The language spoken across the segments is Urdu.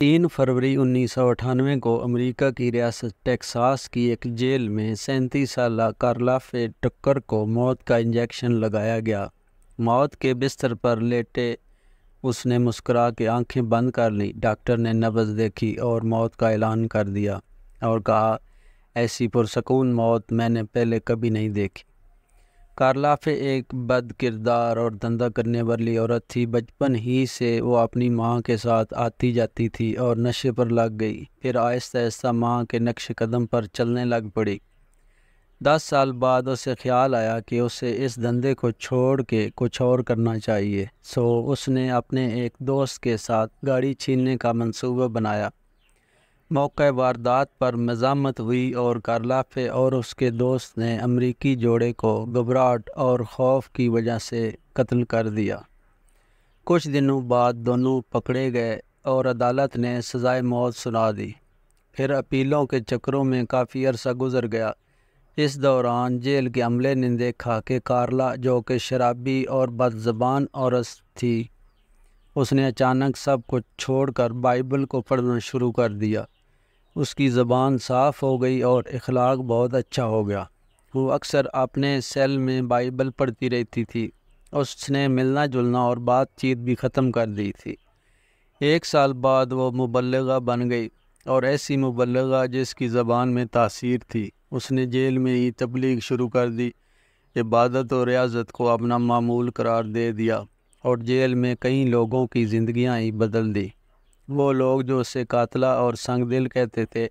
3 فروری 1998 کو امریکہ کی ریاست ٹیکساس کی ایک جیل میں 37 سالہ کارلا فے ٹکر کو موت کا انجیکشن لگایا گیا۔ موت کے بستر پر لیٹے اس نے مسکرا کے آنکھیں بند کر لیں۔ ڈاکٹر نے نبض دیکھی اور موت کا اعلان کر دیا اور کہا، ایسی پرسکون موت میں نے پہلے کبھی نہیں دیکھی۔ کارلا فے ایک بد کردار اور دھندا کرنے والی عورت تھی۔ بچپن ہی سے وہ اپنی ماں کے ساتھ آتی جاتی تھی اور نشے پر لگ گئی، پھر آہستہ آہستہ ماں کے نقش قدم پر چلنے لگ پڑی۔ 10 سال بعد اسے خیال آیا کہ اسے اس دھندے کو چھوڑ کے کچھ اور کرنا چاہیے، اس نے اپنے ایک دوست کے ساتھ گاڑی چھیننے کا منصوبہ بنایا۔ موقع واردات پر مزاحمت ہوئی اور کارلا فے اور اس کے دوست نے امریکی جوڑے کو گھبراہٹ اور خوف کی وجہ سے قتل کر دیا۔ کچھ دنوں بعد دونوں پکڑے گئے اور عدالت نے سزائے موت سنا دی۔ پھر اپیلوں کے چکروں میں کافی عرصہ گزر گیا۔ اس دوران جیل کے عملے نے دیکھا کہ کارلا، جو کہ شرابی اور بد زبان عورت تھی، اس نے اچانک سب کچھ چھوڑ کر بائبل کو پڑھنا شروع کر دیا۔ اس کی زبان صاف ہو گئی اور اخلاق بہت اچھا ہو گیا۔ وہ اکثر اپنے سیل میں بائبل پڑھتی رہتی تھی۔ اس نے ملنا جلنا اور بات چیت بھی ختم کر دی تھی۔ 1 سال بعد وہ مبلغہ بن گئی، اور ایسی مبلغہ جس کی زبان میں تاثیر تھی۔ اس نے جیل میں ہی تبلیغ شروع کر دی، عبادت و ریاضت کو اپنا معمول قرار دے دیا، اور جیل میں کئی لوگوں کی زندگیاں ہی بدل دی۔ وہ لوگ جو اسے قاتلہ اور سنگ دل کہتے تھے،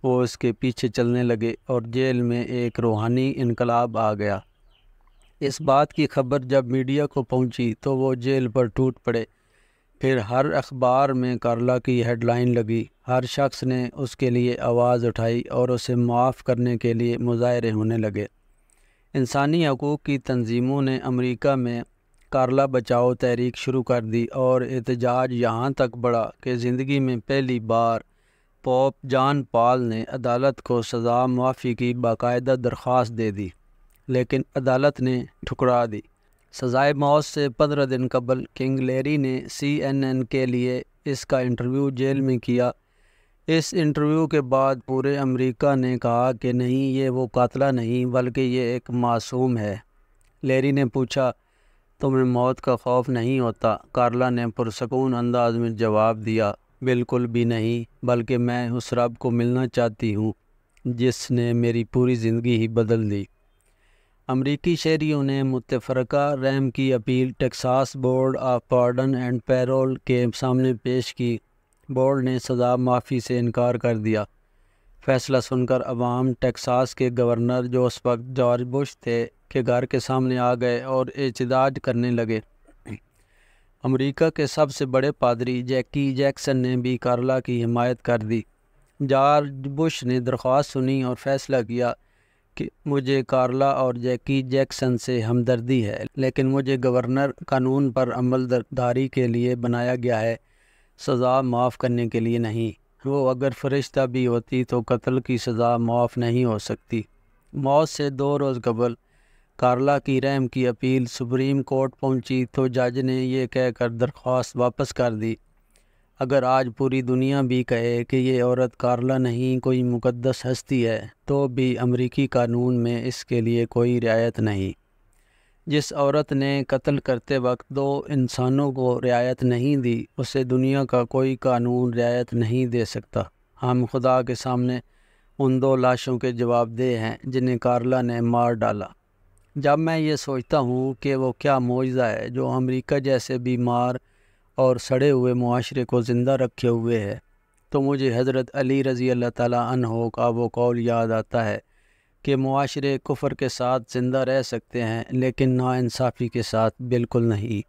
وہ اس کے پیچھے چلنے لگے اور جیل میں ایک روحانی انقلاب آ گیا۔ اس بات کی خبر جب میڈیا کو پہنچی تو وہ جیل پر ٹوٹ پڑے۔ پھر ہر اخبار میں کارلا کی ہیڈ لائن لگی، ہر شخص نے اس کے لیے آواز اٹھائی اور اسے معاف کرنے کے لیے مظاہرے ہونے لگے۔ انسانی حقوق کی تنظیموں نے امریکہ میں کارلا بچاؤ تحریک شروع کر دی، اور احتجاج یہاں تک بڑھا کہ زندگی میں پہلی بار پوپ جان پال نے عدالت کو سزا معافی کی باقاعدہ درخواست دے دی، لیکن عدالت نے ٹھکرا دی۔ سزائے موت سے 15 دن قبل کنگ لیری نے CNN کے لیے اس کا انٹرویو جیل میں کیا۔ اس انٹرویو کے بعد پورے امریکہ نے کہا کہ نہیں، یہ وہ قاتلہ نہیں بلکہ یہ ایک معصوم ہے۔ لیری نے پوچھا، تمہیں موت کا خوف نہیں ہوتا؟ کارلا نے پرسکون انداز میں جواب دیا، بالکل بھی نہیں، بلکہ میں اس رب کو ملنا چاہتی ہوں جس نے میری پوری زندگی ہی بدل دی۔ امریکی شہریوں نے متفرقہ رحم کی appeal Texas board of pardon and payroll کے سامنے پیش کی۔ بورڈ نے سزا معافی سے انکار کر دیا۔ فیصلہ سن کر عوام ٹیکساس کے گورنر، جو اس وقت جارج بش تھے، کے گھر کے سامنے آ گئے اور احتجاج کرنے لگے۔ امریکہ کے سب سے بڑے پادری جیکی جیکسن نے بھی کارلا کی حمایت کر دی۔ جارج بش نے درخواست سنی اور فیصلہ کیا کہ مجھے کارلا اور جیکی جیکسن سے ہمدردی ہے، لیکن مجھے گورنر قانون پر عمل داری کے لیے بنایا گیا ہے، سزا معاف کرنے کے لیے نہیں۔ وہ اگر فرشتہ بھی ہوتی تو قتل کی سزا معاف نہیں ہو سکتی۔ موت سے 2 روز قبل کارلا کی رحم کی اپیل سپریم کورٹ پہنچی تو جج نے یہ کہہ کر درخواست واپس کر دی، اگر آج پوری دنیا بھی کہے کہ یہ عورت کارلا نہیں، کوئی مقدس ہستی ہے، تو بھی امریکی قانون میں اس کے لیے کوئی رعایت نہیں۔ جس عورت نے قتل کرتے وقت 2 انسانوں کو رعایت نہیں دی، اسے دنیا کا کوئی قانون رعایت نہیں دے سکتا۔ ہم خدا کے سامنے ان 2 لاشوں کے جواب دہ ہیں جنہیں کارلا نے مار ڈالا۔ جب میں یہ سوچتا ہوں کہ وہ کیا معجزہ ہے جو امریکہ جیسے بیمار اور سڑے ہوئے معاشرے کو زندہ رکھے ہوئے ہے، تو مجھے حضرت علی رضی اللہ تعالیٰ عنہ کا وہ قول یاد آتا ہے کہ معاشرے کفر کے ساتھ زندہ رہ سکتے ہیں لیکن ناانصافی کے ساتھ بالکل نہیں۔